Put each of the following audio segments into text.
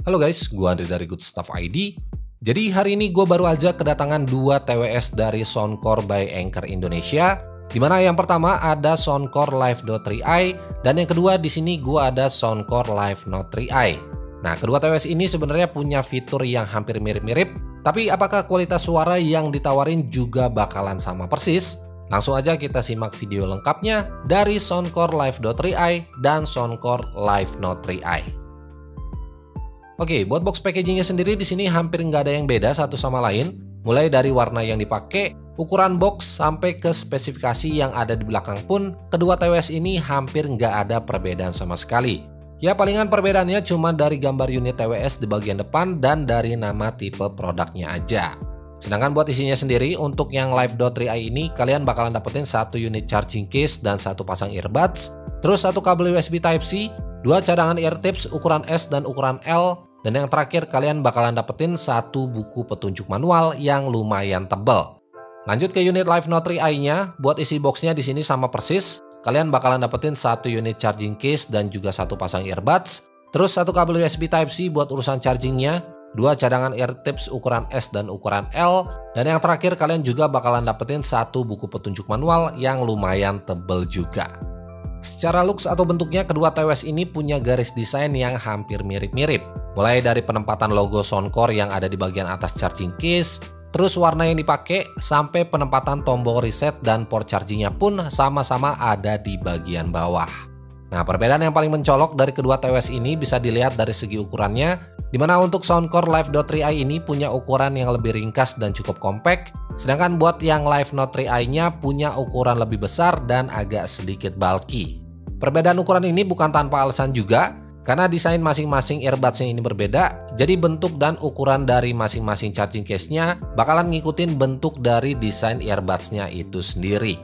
Halo guys, gua Andri dari Good Stuff ID. Jadi hari ini gue baru aja kedatangan 2 TWS dari Soundcore by Anker Indonesia. Dimana yang pertama ada Soundcore Live Note 3i dan yang kedua di sini gue ada Soundcore Live Note 3i. Nah, kedua TWS ini sebenarnya punya fitur yang hampir mirip-mirip, tapi apakah kualitas suara yang ditawarin juga bakalan sama persis? Langsung aja kita simak video lengkapnya dari Soundcore Live Note 3i dan Soundcore Live Note 3i. Oke, buat box packagingnya sendiri di sini hampir nggak ada yang beda satu sama lain. Mulai dari warna yang dipakai, ukuran box, sampai ke spesifikasi yang ada di belakang pun, kedua TWS ini hampir nggak ada perbedaan sama sekali. Ya palingan perbedaannya cuma dari gambar unit TWS di bagian depan dan dari nama tipe produknya aja. Sedangkan buat isinya sendiri, untuk yang Live Note 3i ini kalian bakalan dapetin satu unit charging case dan satu pasang earbuds, terus satu kabel USB Type-C, 2 cadangan ear tips ukuran S dan ukuran L, dan yang terakhir kalian bakalan dapetin satu buku petunjuk manual yang lumayan tebal. Lanjut ke unit Live Note 3i-nya, buat isi boxnya di sini sama persis. Kalian bakalan dapetin satu unit charging case dan juga satu pasang earbuds, terus satu kabel USB Type-C buat urusan chargingnya, 2 cadangan ear tips ukuran S dan ukuran L, dan yang terakhir kalian juga bakalan dapetin satu buku petunjuk manual yang lumayan tebal juga. Secara looks atau bentuknya, kedua TWS ini punya garis desain yang hampir mirip-mirip. Mulai dari penempatan logo Soundcore yang ada di bagian atas charging case, terus warna yang dipakai, sampai penempatan tombol reset dan port chargingnya pun sama-sama ada di bagian bawah. Nah, perbedaan yang paling mencolok dari kedua TWS ini bisa dilihat dari segi ukurannya, dimana untuk Soundcore Live Note 3i ini punya ukuran yang lebih ringkas dan cukup compact, sedangkan buat yang Live Note 3i-nya punya ukuran lebih besar dan agak sedikit bulky. Perbedaan ukuran ini bukan tanpa alasan juga, karena desain masing-masing earbuds-nya ini berbeda, jadi bentuk dan ukuran dari masing-masing charging case-nya bakalan ngikutin bentuk dari desain earbuds-nya itu sendiri.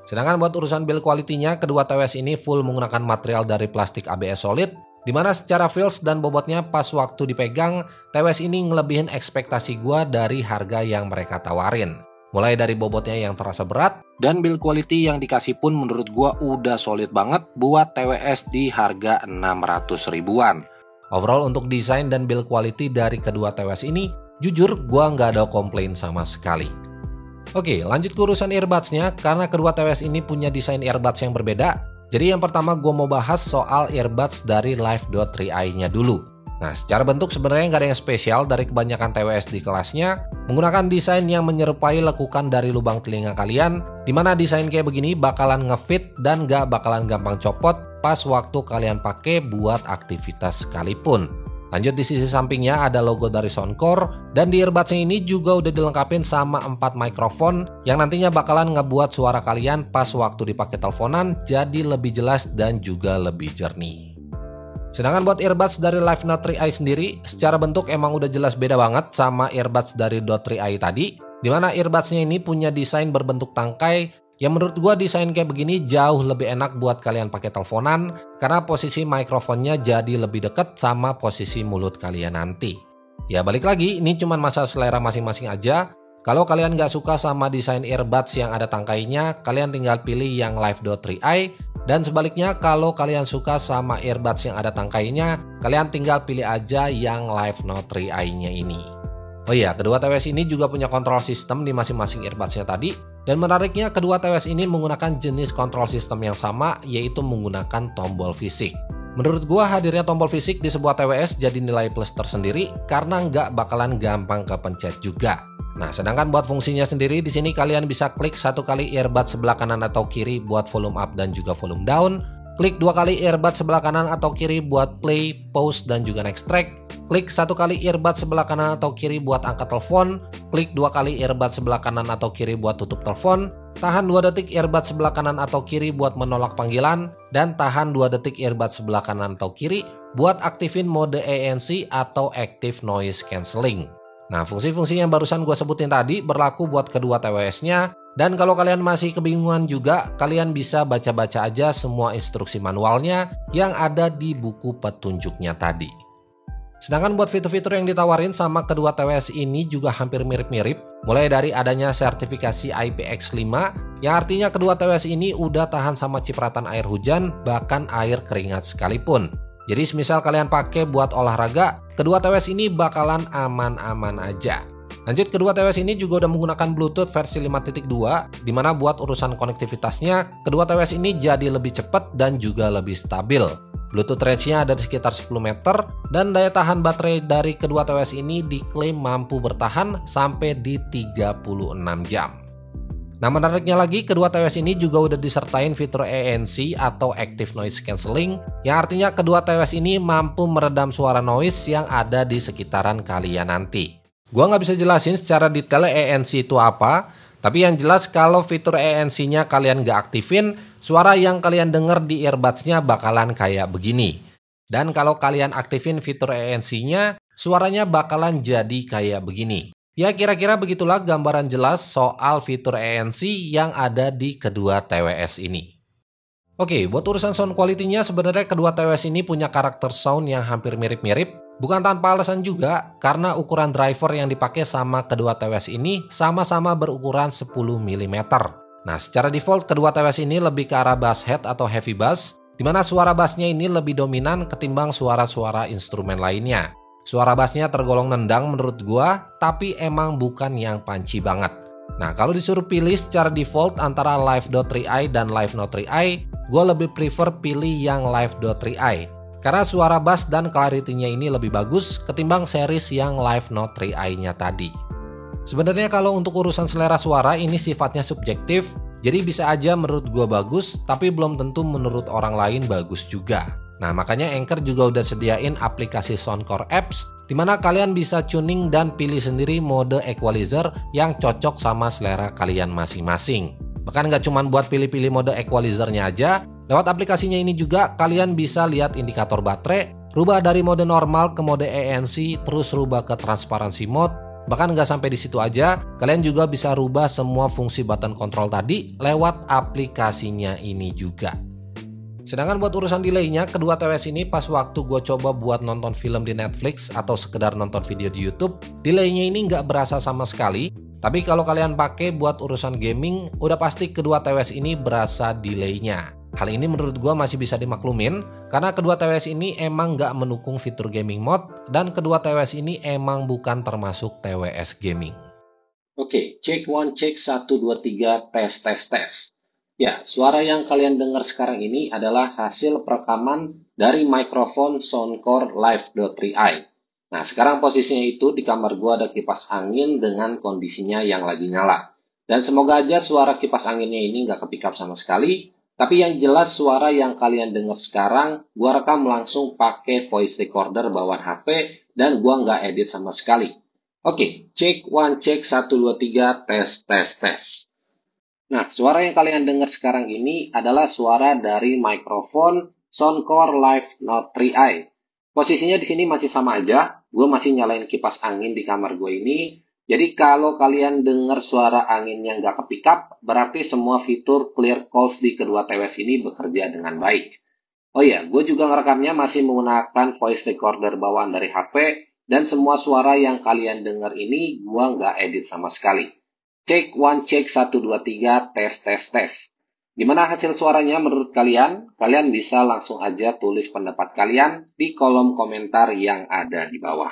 Sedangkan buat urusan build quality-nya, kedua TWS ini full menggunakan material dari plastik ABS solid, dimana secara feels dan bobotnya pas waktu dipegang, TWS ini ngelebihin ekspektasi gua dari harga yang mereka tawarin. Mulai dari bobotnya yang terasa berat, dan build quality yang dikasih pun menurut gua udah solid banget buat TWS di harga 600 ribuan. Overall untuk desain dan build quality dari kedua TWS ini, jujur gua nggak ada komplain sama sekali. Oke, lanjut ke urusan earbuds-nya, karena kedua TWS ini punya desain earbuds yang berbeda. Jadi yang pertama gua mau bahas soal earbuds dari Live Note 3i-nya dulu. Nah, secara bentuk sebenarnya nggak ada yang spesial dari kebanyakan TWS di kelasnya, menggunakan desain yang menyerupai lekukan dari lubang telinga kalian, dimana desain kayak begini bakalan ngefit dan nggak bakalan gampang copot pas waktu kalian pakai buat aktivitas sekalipun. Lanjut di sisi sampingnya ada logo dari Soundcore, dan di earbudsnya ini juga udah dilengkapin sama 4 mikrofon yang nantinya bakalan ngebuat suara kalian pas waktu dipakai teleponan jadi lebih jelas dan juga lebih jernih. Sedangkan buat earbuds dari Live Note 3i sendiri, secara bentuk emang udah jelas beda banget sama earbuds dari Note 3i tadi, dimana earbudsnya ini punya desain berbentuk tangkai, yang menurut gua desain kayak begini jauh lebih enak buat kalian pakai teleponan, karena posisi mikrofonnya jadi lebih deket sama posisi mulut kalian nanti. Ya balik lagi, ini cuma masalah selera masing-masing aja. Kalau kalian nggak suka sama desain earbuds yang ada tangkainya, kalian tinggal pilih yang Live Note 3i. Dan sebaliknya, kalau kalian suka sama earbuds yang ada tangkainya, kalian tinggal pilih aja yang Live Note 3i-nya ini. Oh iya, kedua TWS ini juga punya kontrol sistem di masing-masing earbuds-nya tadi. Dan menariknya, kedua TWS ini menggunakan jenis kontrol sistem yang sama, yaitu menggunakan tombol fisik. Menurut gua, hadirnya tombol fisik di sebuah TWS jadi nilai plus tersendiri, karena nggak bakalan gampang kepencet juga. Nah, sedangkan buat fungsinya sendiri di sini kalian bisa klik 1 kali earbud sebelah kanan atau kiri buat volume up dan juga volume down, klik 2 kali earbud sebelah kanan atau kiri buat play, pause dan juga next track, klik 1 kali earbud sebelah kanan atau kiri buat angkat telepon, klik 2 kali earbud sebelah kanan atau kiri buat tutup telepon, tahan 2 detik earbud sebelah kanan atau kiri buat menolak panggilan, dan tahan 2 detik earbud sebelah kanan atau kiri buat aktifin mode ANC atau Active Noise Cancelling. Nah, fungsi-fungsi yang barusan gue sebutin tadi berlaku buat kedua TWS-nya, dan kalau kalian masih kebingungan juga, kalian bisa baca-baca aja semua instruksi manualnya yang ada di buku petunjuknya tadi. Sedangkan buat fitur-fitur yang ditawarin sama kedua TWS ini juga hampir mirip-mirip, mulai dari adanya sertifikasi IPX5, yang artinya kedua TWS ini udah tahan sama cipratan air hujan, bahkan air keringat sekalipun. Jadi semisal kalian pakai buat olahraga, kedua TWS ini bakalan aman-aman aja. Lanjut, kedua TWS ini juga udah menggunakan Bluetooth versi 5.2, dimana buat urusan konektivitasnya, kedua TWS ini jadi lebih cepat dan juga lebih stabil. Bluetooth range-nya ada di sekitar 10 meter, dan daya tahan baterai dari kedua TWS ini diklaim mampu bertahan sampai di 36 jam. Nah, menariknya lagi, kedua TWS ini juga udah disertain fitur ANC atau Active Noise Cancelling, yang artinya kedua TWS ini mampu meredam suara noise yang ada di sekitaran kalian nanti. Gua nggak bisa jelasin secara detail ANC itu apa, tapi yang jelas kalau fitur ANC-nya kalian nggak aktifin, suara yang kalian denger di earbuds-nya bakalan kayak begini. Dan kalau kalian aktifin fitur ANC-nya, suaranya bakalan jadi kayak begini. Ya, kira-kira begitulah gambaran jelas soal fitur ANC yang ada di kedua TWS ini. Oke, buat urusan sound quality-nya sebenarnya kedua TWS ini punya karakter sound yang hampir mirip-mirip. Bukan tanpa alasan juga, karena ukuran driver yang dipakai sama kedua TWS ini sama-sama berukuran 10 mm. Nah, secara default kedua TWS ini lebih ke arah bass head atau heavy bass, di mana suara bassnya ini lebih dominan ketimbang suara-suara instrumen lainnya. Suara bassnya tergolong nendang menurut gua, tapi emang bukan yang punchy banget. Nah, kalau disuruh pilih secara default antara Live.3i dan Live Note 3i, gua lebih prefer pilih yang Live.3i. Karena suara bass dan clarity-nya ini lebih bagus ketimbang series yang Live Note 3i-nya tadi. Sebenarnya kalau untuk urusan selera suara ini sifatnya subjektif, jadi bisa aja menurut gua bagus, tapi belum tentu menurut orang lain bagus juga. Nah, makanya Anchor juga udah sediain aplikasi Soundcore Apps, di mana kalian bisa tuning dan pilih sendiri mode equalizer yang cocok sama selera kalian masing-masing. Bahkan nggak cuma buat pilih-pilih mode equalizernya aja, lewat aplikasinya ini juga kalian bisa lihat indikator baterai, rubah dari mode normal ke mode ANC, terus rubah ke transparansi mode. Bahkan nggak sampai di situ aja, kalian juga bisa rubah semua fungsi button control tadi lewat aplikasinya ini juga. Sedangkan buat urusan delay-nya, kedua TWS ini pas waktu gue coba buat nonton film di Netflix atau sekedar nonton video di YouTube, delay-nya ini nggak berasa sama sekali. Tapi kalau kalian pakai buat urusan gaming, udah pasti kedua TWS ini berasa delay-nya. Hal ini menurut gue masih bisa dimaklumin, karena kedua TWS ini emang nggak mendukung fitur gaming mode, dan kedua TWS ini emang bukan termasuk TWS gaming. Oke, cek 1, cek 1, 2, 3, tes. Ya, suara yang kalian dengar sekarang ini adalah hasil perekaman dari mikrofon Soundcore Live.3i. Nah, sekarang posisinya itu di kamar gua ada kipas angin dengan kondisinya yang lagi nyala. Dan semoga aja suara kipas anginnya ini nggak kepick up sama sekali. Tapi yang jelas suara yang kalian dengar sekarang, gua rekam langsung pakai voice recorder bawaan HP dan gua nggak edit sama sekali. Oke, cek 1, cek 1, 2, 3, tes. Nah, suara yang kalian dengar sekarang ini adalah suara dari mikrofon Soundcore Live Note 3i. Posisinya di sini masih sama aja, gue masih nyalain kipas angin di kamar gue ini. Jadi kalau kalian dengar suara angin yang nggak kepick up, berarti semua fitur clear calls di kedua TWS ini bekerja dengan baik. Oh iya, gue juga ngerekamnya masih menggunakan voice recorder bawaan dari HP, dan semua suara yang kalian dengar ini gue nggak edit sama sekali. Cek 1, cek 1, 2, 3, tes. Gimana hasil suaranya menurut kalian? Kalian bisa langsung aja tulis pendapat kalian di kolom komentar yang ada di bawah.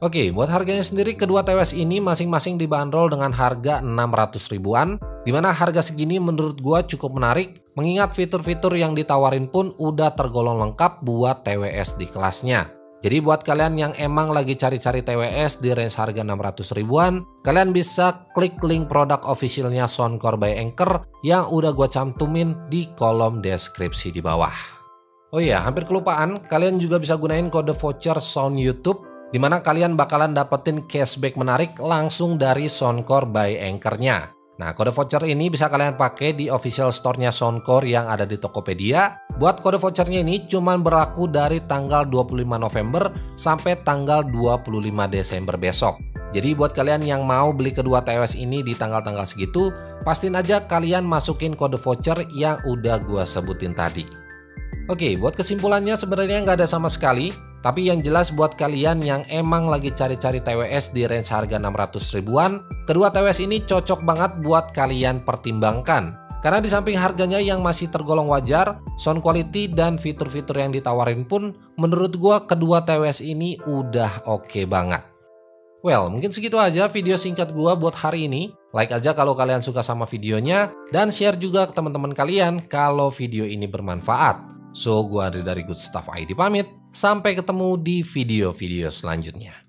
Oke, buat harganya sendiri kedua TWS ini masing-masing dibanderol dengan harga 600 ribuan, dimana harga segini menurut gua cukup menarik, mengingat fitur-fitur yang ditawarin pun udah tergolong lengkap buat TWS di kelasnya. Jadi buat kalian yang emang lagi cari-cari TWS di range harga 600 ribuan, kalian bisa klik link produk officialnya Soundcore by Anchor yang udah gue cantumin di kolom deskripsi di bawah. Oh iya, hampir kelupaan, kalian juga bisa gunain kode voucher Sound YouTube, dimana kalian bakalan dapetin cashback menarik langsung dari Soundcore by Anchor-nya. Nah, kode voucher ini bisa kalian pakai di official store-nya Soundcore yang ada di Tokopedia. Buat kode vouchernya ini cuma berlaku dari tanggal 25 November sampai tanggal 25 Desember besok. Jadi buat kalian yang mau beli kedua TWS ini di tanggal-tanggal segitu, pastiin aja kalian masukin kode voucher yang udah gua sebutin tadi. Oke, buat kesimpulannya sebenarnya nggak ada sama sekali. Tapi yang jelas buat kalian yang emang lagi cari-cari TWS di range harga 600 ribuan, kedua TWS ini cocok banget buat kalian pertimbangkan. Karena di samping harganya yang masih tergolong wajar, sound quality dan fitur-fitur yang ditawarin pun menurut gua kedua TWS ini udah oke banget. Well, mungkin segitu aja video singkat gua buat hari ini. Like aja kalau kalian suka sama videonya, dan share juga ke teman-teman kalian kalau video ini bermanfaat. So, gua Andri dari Good Stuff ID pamit. Sampai ketemu di video-video selanjutnya.